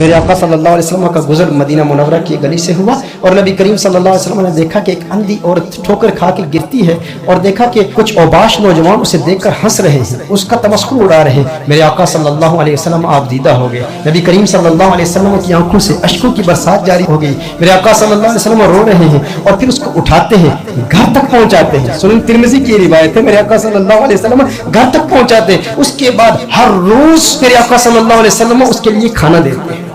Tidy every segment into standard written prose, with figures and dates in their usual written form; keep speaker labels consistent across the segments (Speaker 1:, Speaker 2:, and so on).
Speaker 1: میرے آقا صلی اللہ علیہ وسلم کا گزر مدینہ منورہ کی گلی سے ہوا اور نبی کریم صلی اللہ علیہ وسلم نے دیکھا کہ ایک اندھی عورت ٹھوکر کھا کے گرتی ہے اور دیکھا کہ کچھ اوباش نوجوان اسے دیکھ کر ہنس رہے ہیں، اس کا تمسخر اڑا رہے ہیں۔ میرے آقا صلی اللہ علیہ وسلم آپ دیدہ ہو گئے، نبی کریم صلی اللہ علیہ وسلم کی آنکھوں سے اشکوں کی برسات جاری ہو گئی۔ میرے آقا صلی اللہ علیہ وسلم رو رہے ہیں اور پھر اس کو اٹھاتے ہیں، گھر تک پہنچاتے ہیں۔ سنن ترمذی کی روایت ہے، میرے آقا صلی اللہ علیہ وسلم گھر تک پہنچاتے ہیں۔ اس کے بعد ہر روز میرے آقا صلی اللہ علیہ وسلم اس کے لیے کھانا دیتے ہیں۔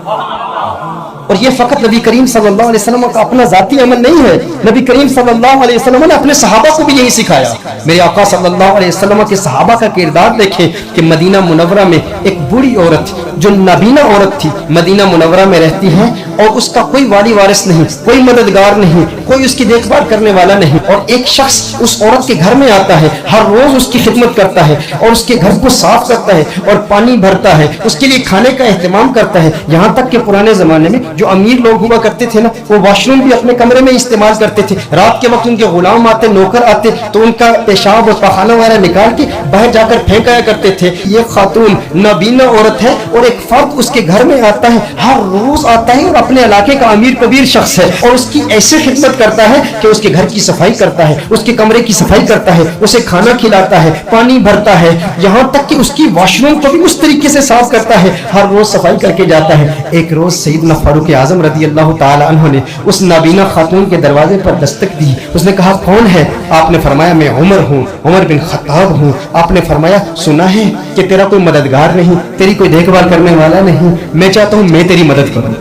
Speaker 1: اور یہ فقط نبی کریم صلی اللہ علیہ وسلم کا اپنا ذاتی عمل نہیں ہے، نبی کریم صلی اللہ علیہ وسلم نے اپنے صحابہ کو بھی یہی سکھایا۔ میرے آقا صلی اللہ علیہ وسلم کے صحابہ کا کردار دیکھیں کہ مدینہ منورہ میں ایک بوڑھی عورت جو نابینا عورت تھی مدینہ منورہ میں رہتی ہے اور اس کا کوئی والی وارث نہیں، کوئی مددگار نہیں، کوئی اس کی دیکھ بھال کرنے والا نہیں، اور ایک شخص اس عورت کے گھر میں آتا ہے، ہر روز اس کی خدمت کرتا ہے اور اس کے گھر کو صاف کرتا ہے اور پانی بھرتا ہے، اس کے لیے کھانے کا اہتمام کرتا ہے۔ یہاں تک کہ پرانے زمانے میں جو امیر لوگ ہوا کرتے تھے نا، وہ واش روم بھی اپنے کمرے میں استعمال کرتے تھے۔ رات کے وقت ان کے غلام آتے، نوکر آتے تو ان کا پیشاب اور پخانہ وغیرہ نکال کے باہر جا کر پھینکایا کرتے تھے۔ یہ خاتون نابینا عورت ہے اور ایک فرد اس کے گھر میں آتا ہے، ہر روز آتا ہے اور اپنے علاقے کا امیر کبیر شخص ہے اور اس کی ایسے خدمت کرتا ہے کہ اس کے گھر کی صفائی کرتا ہے، اس کے کمرے کی صفائی کرتا ہے، اسے کھانا کھلاتا ہے، پانی بھرتا ہے، یہاں تک کہ اس کی واش روم کو بھی اس طریقے سے صاف کرتا ہے، ہر روز صفائی کر کے جاتا ہے۔ ایک روز سیدنا فاروق اعظم رضی اللہ تعالی عنہ نے اس نابینا خاتون کے دروازے پر دستک دی۔ اس نے کہا کون ہے؟ آپ نے فرمایا میں عمر ہوں، عمر بن خطاب ہوں۔ آپ نے فرمایا سنا ہے کہ تیرا کوئی مددگار نہیں، تیری کوئی دیکھ بھال کرنے والا نہیں، میں چاہتا ہوں میں تیری مدد کروں،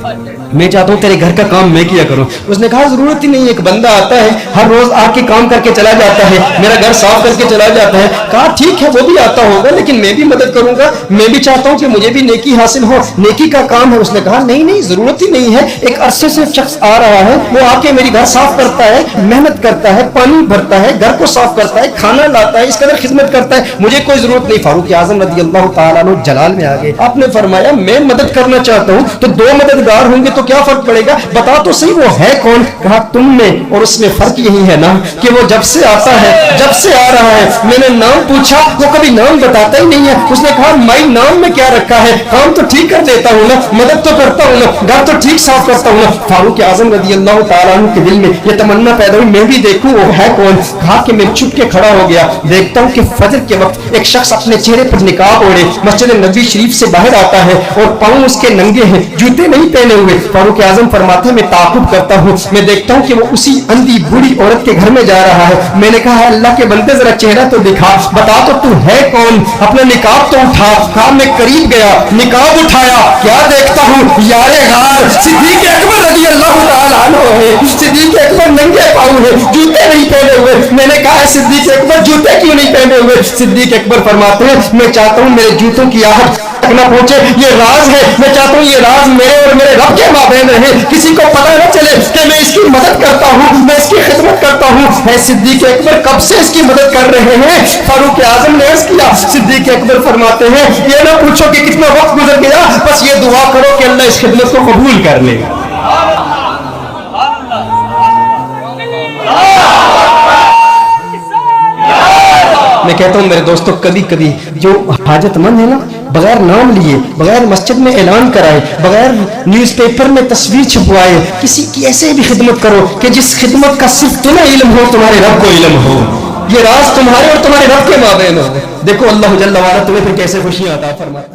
Speaker 1: میں چاہتا ہوں تیرے گھر کا کام میں کیا کروں۔ اس نے کہا ضرورت ہی نہیں، ایک بندہ آتا ہے ہر روز آ کے کام کر کے چلا جاتا ہے، میرا گھر صاف کر کے چلا جاتا ہے۔ کہا ٹھیک ہے وہ بھی آتا ہوگا لیکن میں بھی مدد کروں گا، میں بھی چاہتا ہوں کہ مجھے بھی نیکی حاصل ہو، نیکی کا کام ہے۔ اس نے کہا نہیں نہیں ضرورت ہی نہیں ہے، ایک عرصے سے شخص آ رہا ہے، وہ آ کے میری گھر صاف کرتا ہے، محنت کرتا ہے، پانی بھرتا ہے، گھر کو صاف کرتا ہے، کھانا لاتا ہے، اس قدر خدمت کرتا ہے، مجھے کوئی ضرورت نہیں۔ فاروق اعظم رضی اللہ تعالیٰ عنہ جلال میں آ گئے۔ آپ نے فرمایا میں مدد کرنا چاہتا ہوں تو دو مددگار ہوں گے تو کیا فرق پڑے گا، بتا تو صحیح وہ ہے کون؟ کہا تم میں اور اس میں فرق یہی ہے نا کہ وہ جب سے آتا ہے، جب سے آ رہا ہے، میں نے نام پوچھا وہ کبھی نام بتاتا ہی نہیں ہے۔ اس نے کہا میں نام میں کیا رکھا ہے، کام تو ٹھیک کر دیتا ہوں نا، مدد تو کرتا ہوں نا، گھر تو ٹھیک صاف کرتا ہوں نا۔ فاروق اعظم رضی اللہ تعالیٰ عنہ کے دل میں یہ تمنا پیدا ہوئی میں بھی دیکھوں وہ ہے کون۔ کہا کہ میں چھپ کے کھڑا ہو گیا، دیکھتا ہوں کہ فجر کے وقت ایک شخص اپنے چہرے پر نقاب اوڑھے مسجد نبوی شریف سے باہر آتا ہے اور پاؤں اس کے ننگے ہیں، جوتے نہیں پہنے ہوئے۔ فاروق اعظم فرماتے ہیں میں تعاقب کرتا ہوں، میں دیکھتا ہوں کہ وہ اسی اندھی بوڑھی عورت کے گھر میں جا رہا ہے۔ میں نے کہا ہے اللہ کے بندے ذرا چہرہ تو دکھا، بتا تو ہے کون، اپنا نقاب تو اٹھا۔ کہا میں قریب گیا، نقاب اٹھایا، کیا دیکھتا ہوں یار غار صدیق اکبر رضی اللہ تعالیٰ عنہ ہے۔ صدیق اکبر ننگے پاؤں ہیں، جوتے نہیں پہنے ہوئے۔ میں نے کہا صدیق اکبر جوتے کیوں نہیں پہنے ہوئے؟ صدیق اکبر فرماتے ہیں میں چاہتا ہوں میرے جوتوں کی آہٹ تک نہ پہنچے، یہ راز ہے، میں چاہتا ہوں یہ راز میرے اور میرے رب کے مابین رہے، کسی کو پتہ نہ چلے کہ میں اس کی مدد کرتا ہوں، میں اس کی خدمت کرتا ہوں۔ ہے صدیق اکبر کب سے اس کی مدد کر رہے ہیں؟ فاروق اعظم نے عرض کیا۔ صدیق اکبر فرماتے ہیں یہ نہ پوچھو کہ کتنا وقت گزر گیا، بس یہ دعا کرو کہ اللہ اس خدمت کو قبول کر لے۔ میں کہتا ہوں میرے دوستو کبھی کبھی جو حاجت مند ہے نا، بغیر نام لیے، بغیر مسجد میں اعلان کرائے، بغیر نیوز پیپر میں تصویر چھپوائے، کسی کی ایسے بھی خدمت کرو کہ جس خدمت کا صرف تمہیں علم ہو، تمہارے رب کو علم ہو، یہ راز تمہارے اور تمہارے رب کے مابین ہو۔ دیکھو اللہ جل وعلا تمہیں پھر کیسے خوشیاں عطا فرماتا ہے۔